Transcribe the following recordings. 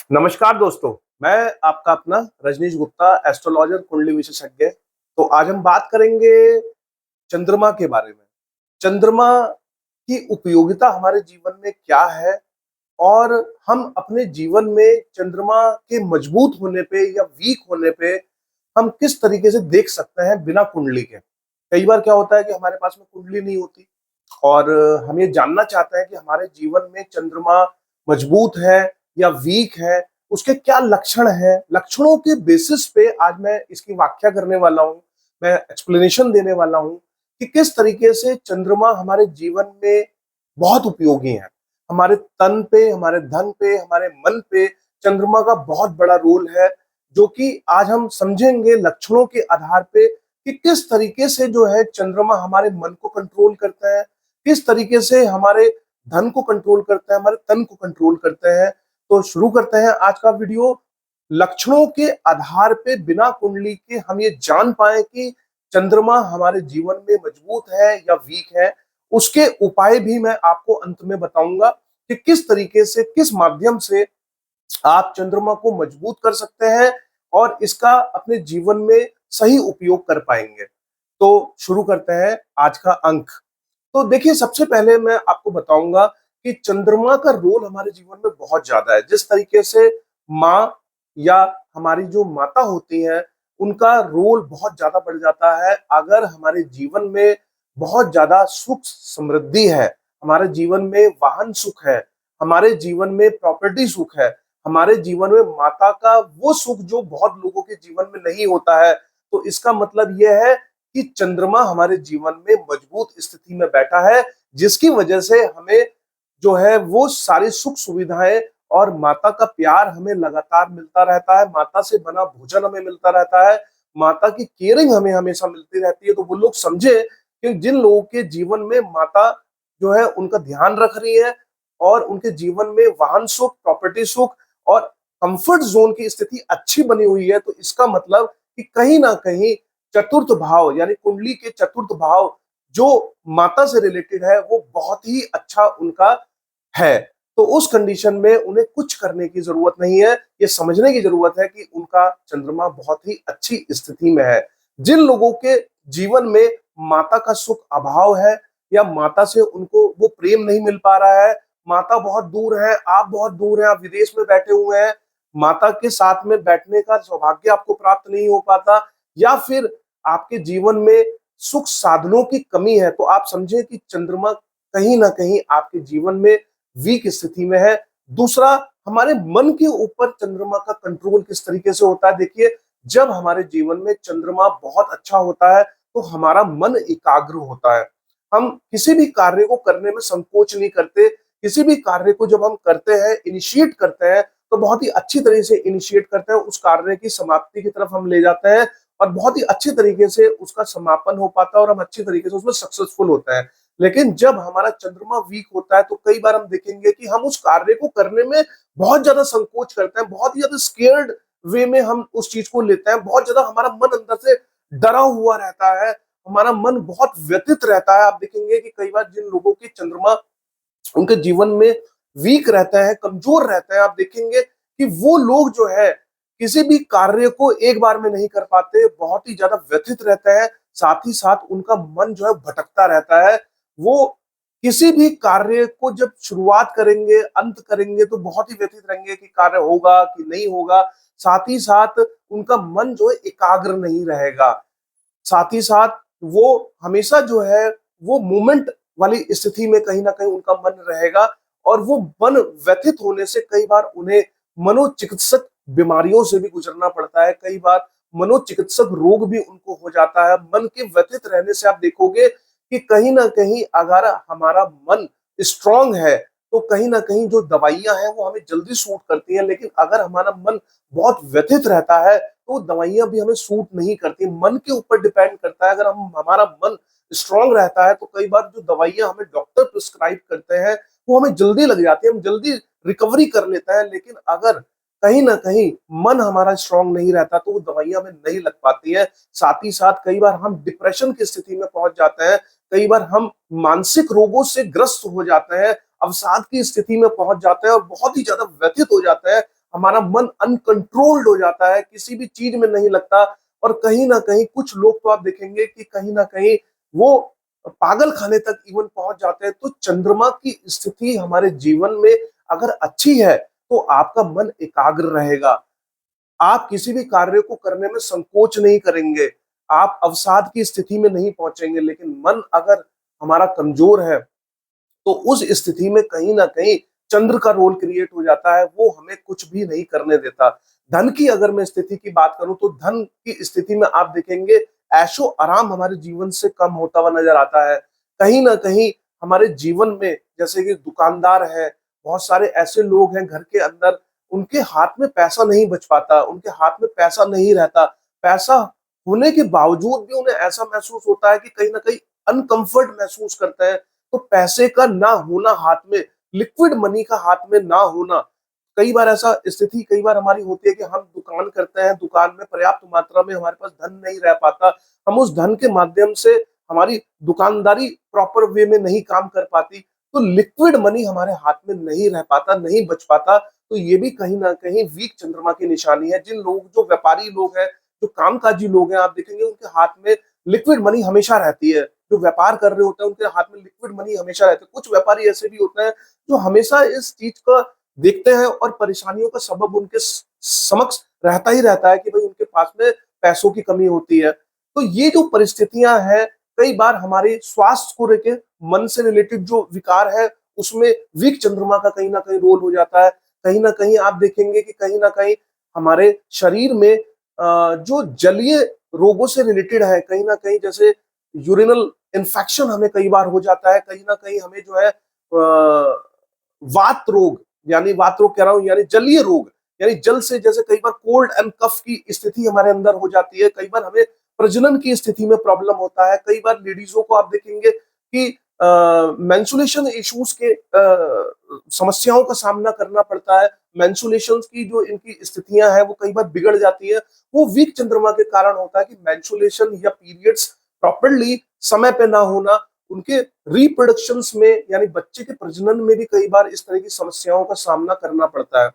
नमस्कार दोस्तों। मैं आपका अपना रजनीश गुप्ता, एस्ट्रोलॉजर, कुंडली विशेषज्ञ। तो आज हम बात करेंगे चंद्रमा के बारे में। चंद्रमा की उपयोगिता हमारे जीवन में क्या है और हम अपने जीवन में चंद्रमा के मजबूत होने पे या वीक होने पे हम किस तरीके से देख सकते हैं बिना कुंडली के। कई बार क्या होता है कि हमारे पास में कुंडली नहीं होती और हम ये जानना चाहते हैं कि हमारे जीवन में चंद्रमा मजबूत है या वीक है, उसके क्या लक्षण हैं। लक्षणों के बेसिस पे आज मैं इसकी व्याख्या करने वाला हूँ, मैं एक्सप्लेनेशन देने वाला हूँ कि किस तरीके से चंद्रमा हमारे जीवन में बहुत उपयोगी है। हमारे तन पे, हमारे धन पे, हमारे मन पे चंद्रमा का बहुत बड़ा रोल है, जो कि आज हम समझेंगे लक्षणों के आधार पे कि किस तरीके से जो है चंद्रमा हमारे मन को कंट्रोल करता है, किस तरीके से हमारे धन को कंट्रोल करता है, हमारे तन को कंट्रोल करते हैं। तो शुरू करते हैं आज का वीडियो। लक्षणों के आधार पे बिना कुंडली के हम ये जान पाए कि चंद्रमा हमारे जीवन में मजबूत है या वीक है। उसके उपाय भी मैं आपको अंत में बताऊंगा कि किस तरीके से, किस माध्यम से आप चंद्रमा को मजबूत कर सकते हैं और इसका अपने जीवन में सही उपयोग कर पाएंगे। तो शुरू करते हैं आज का अंक। तो देखिए, सबसे पहले मैं आपको बताऊंगा कि चंद्रमा का रोल हमारे जीवन में बहुत ज्यादा है। जिस तरीके से माँ या हमारी जो माता होती हैं, उनका रोल बहुत ज्यादा बढ़ जाता है अगर हमारे जीवन में बहुत ज्यादा सुख समृद्धि है, हमारे जीवन में वाहन सुख है, हमारे जीवन में प्रॉपर्टी सुख है, हमारे जीवन में माता का वो सुख जो बहुत लोगों के जीवन में नहीं होता है। तो इसका मतलब यह है कि चंद्रमा हमारे जीवन में मजबूत स्थिति में बैठा है, जिसकी वजह से हमें जो है वो सारी सुख सुविधाएं और माता का प्यार हमें लगातार मिलता रहता है, माता से बना भोजन हमें मिलता रहता है, माता की केयरिंग हमें हमेशा मिलती रहती है। तो वो लोग समझे कि जिन लोगों के जीवन में माता जो है उनका ध्यान रख रही है और उनके जीवन में वाहन सुख, प्रॉपर्टी सुख और कंफर्ट जोन की स्थिति अच्छी बनी हुई है, तो इसका मतलब कि कहीं ना कहीं चतुर्थ भाव यानी कुंडली के चतुर्थ भाव जो माता से रिलेटेड है वो बहुत ही अच्छा उनका है। तो उस कंडीशन में उन्हें कुछ करने की जरूरत नहीं है, ये समझने की जरूरत है कि उनका चंद्रमा बहुत ही अच्छी स्थिति में है। जिन लोगों के जीवन में माता का सुख अभाव है या माता से उनको वो प्रेम नहीं मिल पा रहा है, माता बहुत दूर है, आप बहुत दूर हैं, आप विदेश में बैठे हुए हैं, माता के साथ में बैठने का सौभाग्य आपको प्राप्त नहीं हो पाता, या फिर आपके जीवन में सुख साधनों की कमी है, तो आप समझे कि चंद्रमा कहीं ना कहीं आपके जीवन में वीक स्थिति में है। दूसरा, हमारे मन के ऊपर चंद्रमा का कंट्रोल किस तरीके से होता है। देखिए, जब हमारे जीवन में चंद्रमा बहुत अच्छा होता है तो हमारा मन एकाग्र होता है, हम किसी भी कार्य को करने में संकोच नहीं करते। किसी भी कार्य को जब हम करते हैं, इनिशिएट करते हैं, तो बहुत ही अच्छी तरीके से इनिशिएट करते हैं, उस कार्य की समाप्ति की तरफ हम ले जाते हैं और बहुत ही अच्छे तरीके से उसका समापन हो पाता है और हम अच्छी तरीके से उसमें सक्सेसफुल होते हैं। लेकिन जब हमारा चंद्रमा वीक होता है तो कई बार हम देखेंगे कि हम उस कार्य को करने में बहुत ज्यादा संकोच करते हैं, बहुत ही ज्यादा स्केर्ड वे में हम उस चीज को लेते हैं, बहुत ज्यादा हमारा मन अंदर से डरा हुआ रहता है, हमारा मन बहुत व्यथित रहता है। आप देखेंगे कि कई बार जिन लोगों के चंद्रमा उनके जीवन में वीक रहता है, कमजोर रहता है, आप देखेंगे कि वो लोग जो है किसी भी कार्य को एक बार में नहीं कर पाते, बहुत ही ज्यादा व्यथित रहते हैं, साथ ही साथ उनका मन जो है भटकता रहता है। वो किसी भी कार्य को जब शुरुआत करेंगे, अंत करेंगे तो बहुत ही व्यथित रहेंगे कि कार्य होगा कि नहीं होगा। साथ ही साथ उनका मन जो है एकाग्र नहीं रहेगा, साथ ही साथ वो हमेशा जो है वो मूवमेंट वाली स्थिति में कहीं ना कहीं उनका मन रहेगा और वो मन व्यथित होने से कई बार उन्हें मनोचिकित्सक बीमारियों से भी गुजरना पड़ता है। कई बार मनोचिकित्सक रोग भी उनको हो जाता है। मन के व्यथित रहने से आप देखोगे कि कहीं ना कहीं अगर हमारा मन स्ट्रांग है तो कहीं ना कहीं जो दवाइयां हैं वो हमें जल्दी सूट करती हैं, लेकिन अगर हमारा मन बहुत व्यथित रहता है तो दवाइयां भी हमें सूट नहीं करती। मन के ऊपर डिपेंड करता है। अगर हम हमारा मन स्ट्रांग रहता है तो कई बार जो दवाइयां हमें डॉक्टर प्रिस्क्राइब करते हैं वो हमें जल्दी लग जाती है, हम जल्दी रिकवरी कर लेते हैं। लेकिन अगर कहीं ना कहीं मन हमारा स्ट्रांग नहीं रहता तो वो दवाइयां हमें नहीं लग पाती है। साथ ही साथ कई बार हम डिप्रेशन की स्थिति में पहुंच जाते हैं, कई बार हम मानसिक रोगों से ग्रस्त हो जाते हैं, अवसाद की स्थिति में पहुंच जाते हैं और बहुत ही ज्यादा व्यथित हो जाते हैं। हमारा मन अनकंट्रोल्ड हो जाता है, किसी भी चीज में नहीं लगता। और कहीं ना कहीं कुछ लोग तो आप देखेंगे कि कहीं ना कहीं वो पागल खाने तक इवन पहुंच जाते हैं। तो चंद्रमा की स्थिति हमारे जीवन में अगर अच्छी है तो आपका मन एकाग्र रहेगा, आप किसी भी कार्य को करने में संकोच नहीं करेंगे, आप अवसाद की स्थिति में नहीं पहुंचेंगे। लेकिन मन अगर हमारा कमजोर है तो उस स्थिति में कहीं ना कहीं चंद्र का रोल क्रिएट हो जाता है, वो हमें कुछ भी नहीं करने देता। धन की अगर मैं स्थिति की बात करूं तो धन की स्थिति में आप देखेंगे ऐशो आराम हमारे जीवन से कम होता हुआ नजर आता है। कहीं ना कहीं हमारे जीवन में जैसे कि दुकानदार है, बहुत सारे ऐसे लोग हैं घर के अंदर, उनके हाथ में पैसा नहीं बच पाता, उनके हाथ में पैसा नहीं रहता। पैसा होने के बावजूद भी उन्हें ऐसा महसूस होता है कि कहीं ना कहीं अनकंफर्ट महसूस करते हैं। तो पैसे का ना होना हाथ में, लिक्विड मनी का हाथ में ना होना, कई बार ऐसा स्थिति कई बार हमारी होती है कि हम दुकान करते हैं, दुकान में पर्याप्त मात्रा में हमारे पास धन नहीं रह पाता, हम उस धन के माध्यम से हमारी दुकानदारी प्रॉपर वे में नहीं काम कर पाती, तो लिक्विड मनी हमारे हाथ में नहीं रह पाता, नहीं बच पाता। तो ये भी कहीं ना कहीं वीक चंद्रमा की निशानी है। जिन लोग, जो व्यापारी लोग हैं, जो कामकाजी लोग हैं, आप देखेंगे उनके हाथ में लिक्विड मनी हमेशा रहती है। जो व्यापार कर रहे होते हैं उनके हाथ में लिक्विड मनी हमेशा रहती है। कुछ व्यापारी ऐसे भी होते हैं जो हमेशा इस चीज का देखते हैं और परेशानियों का सबब उनके समक्ष रहता ही रहता है कि भाई उनके पास में पैसों की कमी होती है। तो ये जो परिस्थितियां हैं, कई बार हमारे स्वास्थ्य को लेकर, मन से रिलेटेड जो विकार है उसमें वीक चंद्रमा का कहीं ना कहीं रोल हो जाता है। कहीं ना कहीं आप देखेंगे कि कहीं ना कहीं हमारे शरीर में जो जलीय रोगों से रिलेटेड है, कहीं ना कहीं जैसे यूरिनल इन्फेक्शन हमें कई बार हो जाता है, कहीं ना कहीं हमें जो है वात रोग, यानी वात रोग कह रहा हूं, यानी जलीय रोग, यानी जल से जैसे कई बार कोल्ड एंड कफ की स्थिति हमारे अंदर हो जाती है। कई बार हमें प्रजनन की स्थिति में प्रॉब्लम होता है। कई बार लेडीजों को आप देखेंगे कि मेंस्ट्रुएशन इश्यूज के समस्याओं का सामना करना पड़ता है। मेंस्ट्रुएशन की जो इनकी स्थितियां हैं वो कई बार बिगड़ जाती है। वो वीक चंद्रमा के कारण होता है कि मेंस्ट्रुएशन या पीरियड्स प्रॉपरली समय पे ना होना, उनके रिप्रोडक्शंस में यानी बच्चे के प्रजनन में भी कई बार इस तरह की समस्याओं का सामना करना पड़ता है।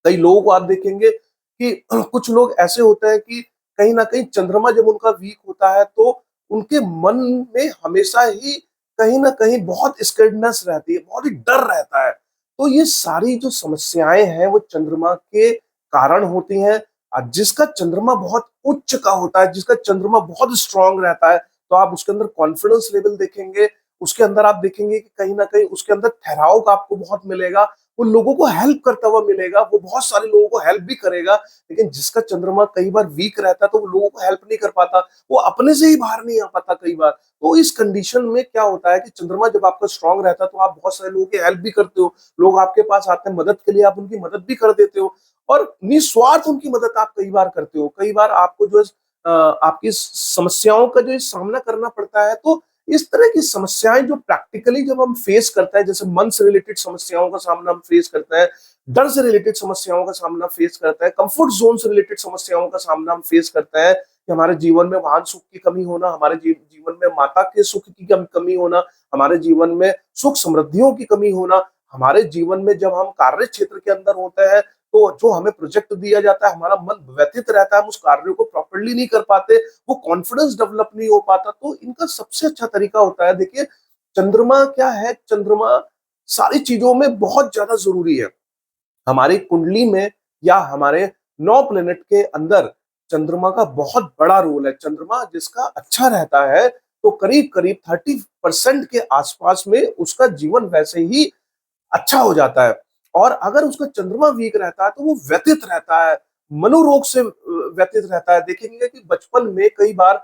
कई लोगों को आप देखेंगे कि कुछ लोग ऐसे होते हैं कि कहीं ना कहीं चंद्रमा जब उनका वीक होता है तो उनके मन में हमेशा ही कहीं ना कहीं बहुत स्कैर्डनेस रहती है, बहुत ही डर रहता है। तो ये सारी जो समस्याएं हैं वो चंद्रमा के कारण होती हैं। जिसका चंद्रमा बहुत उच्च का होता है, जिसका चंद्रमा बहुत स्ट्रांग रहता है, तो आप उसके अंदर कॉन्फिडेंस लेवल देखेंगे, उसके अंदर आप देखेंगे कि कहीं ना कहीं उसके अंदर ठहराव का आपको बहुत मिलेगा, वो लोगों को हेल्प करता हुआ मिलेगा, वो बहुत सारे लोगों को हेल्प भी करेगा। लेकिन जिसका चंद्रमा कई बार वीक रहता है तो वो लोगों को हेल्प नहीं कर पाता, वो अपने से ही बाहर नहीं आ पाता कई बार। तो इस कंडीशन में क्या होता है कि चंद्रमा जब आपका स्ट्रांग रहता है तो आप बहुत सारे लोगों की हेल्प भी करते हो, लोग आपके पास आते हैं मदद के लिए, आप उनकी मदद भी कर देते हो और निस्वार्थ उनकी मदद आप कई बार करते हो। कई बार आपको जो है आपकी समस्याओं का जो सामना करना पड़ता है, तो इस तरह की समस्याएं जो प्रैक्टिकली जब हम फेस करते हैं, जैसे मन से रिलेटेड समस्याओं का सामना हम फेस करते हैं, डर से रिलेटेड समस्याओं का सामना फेस करते हैं, कंफर्ट जोन से रिलेटेड समस्याओं का सामना हम फेस करते हैं कि हमारे जीवन में वाहन सुख की कमी होना, हमारे जीवन में माता के सुख की कमी होना, हमारे जीवन में सुख समृद्धियों की कमी होना, हमारे जीवन में जब हम कार्य क्षेत्र के अंदर होते हैं तो जो हमें प्रोजेक्ट दिया जाता है हमारा मन व्यथित रहता है, हम उस कार्य को प्रॉपरली नहीं कर पाते, वो कॉन्फिडेंस डेवलप नहीं हो पाता। तो इनका सबसे अच्छा तरीका होता है, देखिए चंद्रमा क्या है, चंद्रमा सारी चीजों में बहुत ज्यादा जरूरी है। हमारी कुंडली में या हमारे 9 प्लेनेट के अंदर चंद्रमा का बहुत बड़ा रोल है। चंद्रमा जिसका अच्छा रहता है तो करीब करीब 30% के आसपास में उसका जीवन वैसे ही अच्छा हो जाता है। और अगर उसका चंद्रमा वीक रहता है तो वो व्यथित रहता है, मनोरोग से व्यथित रहता है। देखेंगे कि बचपन में कई बार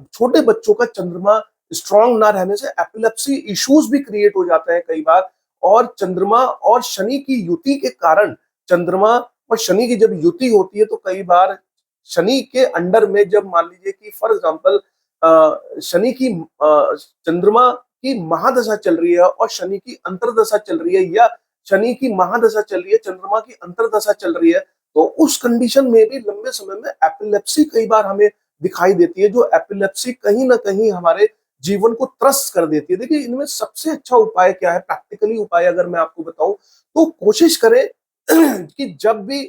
छोटे बच्चों का चंद्रमा स्ट्रांग ना रहने से एपिलेप्सी इश्यूज भी क्रिएट हो जाते हैं कई बार। और चंद्रमा और शनि की युति के कारण, चंद्रमा और शनि की जब युति होती है तो कई बार शनि के अंडर में जब मान लीजिए कि फॉर एग्जांपल शनि की चंद्रमा की महादशा चल रही है और शनि की अंतरदशा चल रही है, या शनि की महादशा चल रही है, चंद्रमा की अंतरदशा चल रही है, तो उस कंडीशन में भी लंबे समय में एपिलेप्सी कई बार हमें दिखाई देती है, जो एपिलेप्सी कहीं ना कहीं हमारे जीवन को त्रस्त कर देती है। देखिए इनमें सबसे अच्छा उपाय क्या है, प्रैक्टिकली उपाय अगर मैं आपको बताऊं तो कोशिश करें कि जब भी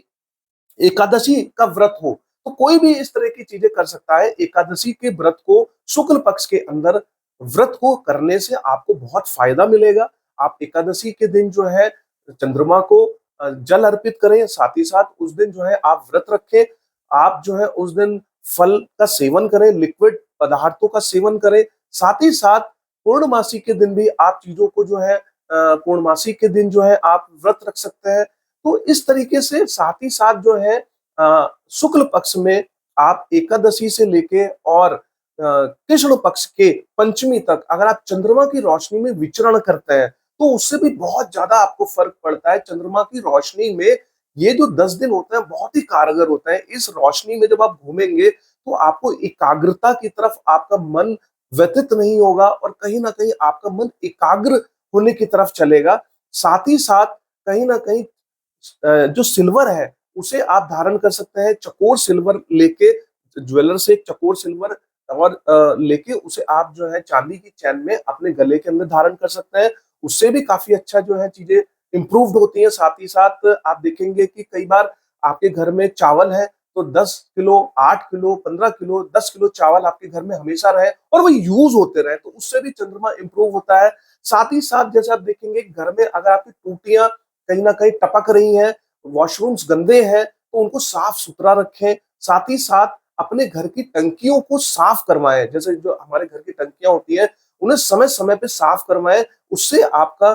एकादशी का व्रत हो, तो कोई भी इस तरह की चीजें कर सकता है। एकादशी के व्रत को शुक्ल पक्ष के अंदर व्रत को करने से आपको बहुत फायदा मिलेगा। आप एकादशी के दिन जो है चंद्रमा को जल अर्पित करें, साथ ही साथ उस दिन जो है आप व्रत रखें। आप जो है उस दिन फल का सेवन करें, लिक्विड पदार्थों का सेवन करें। साथ ही साथ पूर्णमासी के दिन भी आप चीजों को जो है पूर्णमासी के दिन जो है आप व्रत रख सकते हैं। तो इस तरीके से साथ ही साथ जो है शुक्ल पक्ष में आप एकादशी से लेके और कृष्ण पक्ष के पंचमी तक अगर आप चंद्रमा की रोशनी में विचरण करते हैं तो उससे भी बहुत ज्यादा आपको फर्क पड़ता है। चंद्रमा की रोशनी में ये जो 10 दिन होते हैं बहुत ही कारगर होते हैं। इस रोशनी में जब आप घूमेंगे तो आपको एकाग्रता की तरफ आपका मन व्यतीत नहीं होगा और कहीं ना कहीं आपका मन एकाग्र होने की तरफ चलेगा। साथ ही साथ कहीं ना कहीं जो सिल्वर है उसे आप धारण कर सकते हैं। चकोर सिल्वर लेके ज्वेलर से एक चकोर सिल्वर और लेके उसे आप जो है चांदी की चैन में अपने गले के अंदर धारण कर सकते हैं। उससे भी काफी अच्छा जो है चीजें इंप्रूव्ड होती हैं। साथ ही साथ आप देखेंगे कि कई बार आपके घर में चावल है तो 10 किलो, 8 किलो, 15 किलो, 10 किलो चावल आपके घर में हमेशा रहे और वो यूज होते रहे, तो उससे भी चंद्रमा इंप्रूव होता है। साथ ही साथ जैसे आप देखेंगे घर में अगर आपकी टूटियां कहीं ना कहीं टपक रही हैं, वॉशरूम्स गंदे हैं, तो उनको साफ सुथरा रखें। साथ ही साथ अपने घर की टंकियों को साफ करवाएं। जैसे जो हमारे घर की टंकियां होती हैं उन्हें समय समय पे साफ करवाएं। उससे आपका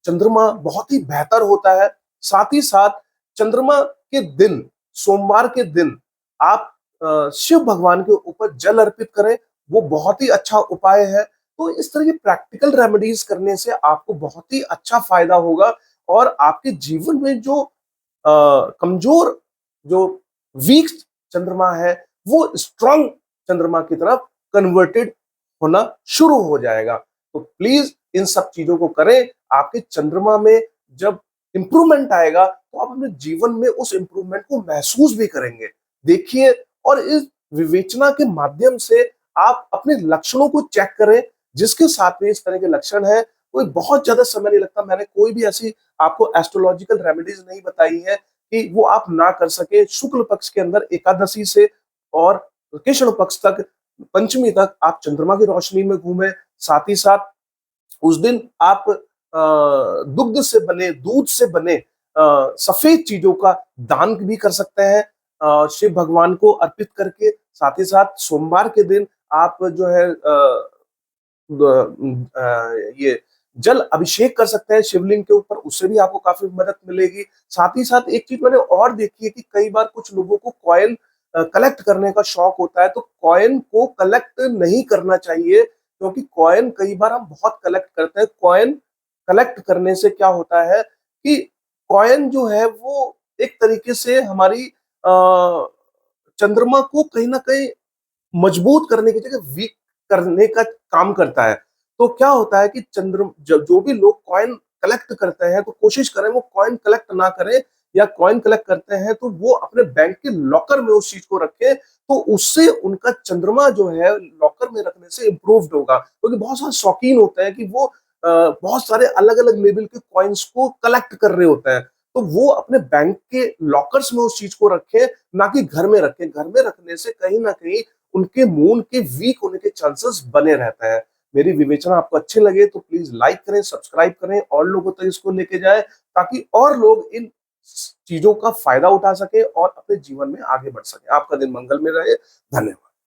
चंद्रमा बहुत ही बेहतर होता है। साथ ही साथ चंद्रमा के दिन, सोमवार के दिन आप शिव भगवान के ऊपर जल अर्पित करें, वो बहुत ही अच्छा उपाय है। तो इस तरह की प्रैक्टिकल रेमेडीज करने से आपको बहुत ही अच्छा फायदा होगा और आपके जीवन में जो कमजोर, जो वीक चंद्रमा है, वो स्ट्रांग चंद्रमा की तरफ कन्वर्टेड होना शुरू हो जाएगा। तो प्लीज इन सब चीजों को करें। आपके चंद्रमा में जब इंप्रूवमेंट आएगा तो आप अपने जीवन में उस इंप्रूवमेंट को महसूस भी करेंगे। देखिए, और इस विवेचना के माध्यम से आप अपने लक्षणों को चेक करें। जिसके साथ में इस तरह के लक्षण है, कोई बहुत ज्यादा समय नहीं लगता। मैंने कोई भी ऐसी आपको एस्ट्रोलॉजिकल रेमेडीज नहीं बताई है कि वो आप ना कर सके। शुक्ल पक्ष के अंदर एकादशी से और कृष्ण पक्ष तक, पंचमी तक आप चंद्रमा की रोशनी में घूमें। साथ ही साथ उस दिन आप दुग्ध से बने, दूध से बने सफेद चीजों का दान भी कर सकते हैं शिव भगवान को अर्पित करके। साथ ही साथ सोमवार के दिन आप जो है ये जल अभिषेक कर सकते हैं शिवलिंग के ऊपर, उससे भी आपको काफी मदद मिलेगी। साथ ही साथ एक चीज मैंने और देखी है कि कई बार कुछ लोगों को कॉइन कलेक्ट करने का शौक होता है, तो कॉइन को कलेक्ट नहीं करना चाहिए, क्योंकि कॉइन कई बार हम बहुत कलेक्ट करते हैं। कॉइन कलेक्ट करने से क्या होता है कि कॉइन जो है वो एक तरीके से हमारी चंद्रमा को कहीं ना कहीं मजबूत करने की जगह वीक करने का काम करता है। तो क्या होता है कि जो भी लोग कॉइन कलेक्ट करते हैं तो कोशिश करें वो कॉइन कलेक्ट ना करें, या कॉइन कलेक्ट करते हैं तो वो अपने बैंक के लॉकर में उस चीज को रखें। तो उससे उनका चंद्रमा जो है लॉकर में रखने से इम्प्रूव्ड होगा, क्योंकि बहुत सारे शौकीन होते हैं कि वो बहुत सारे अलग अलग लेवल के कॉइन्स को कलेक्ट कर रहे होते हैं। तो वो अपने बैंक के लॉकर्स में उस चीज को रखें, ना कि घर में रखें। घर में रखने से कहीं ना कहीं उनके मून के वीक होने के चांसेस बने रहते हैं। मेरी विवेचना आपको अच्छे लगे तो प्लीज लाइक करें, सब्सक्राइब करें, और लोगों तक इसको लेके जाएं, ताकि और लोग इन चीजों का फायदा उठा सके और अपने जीवन में आगे बढ़ सके। आपका दिन मंगल में रहे। धन्यवाद।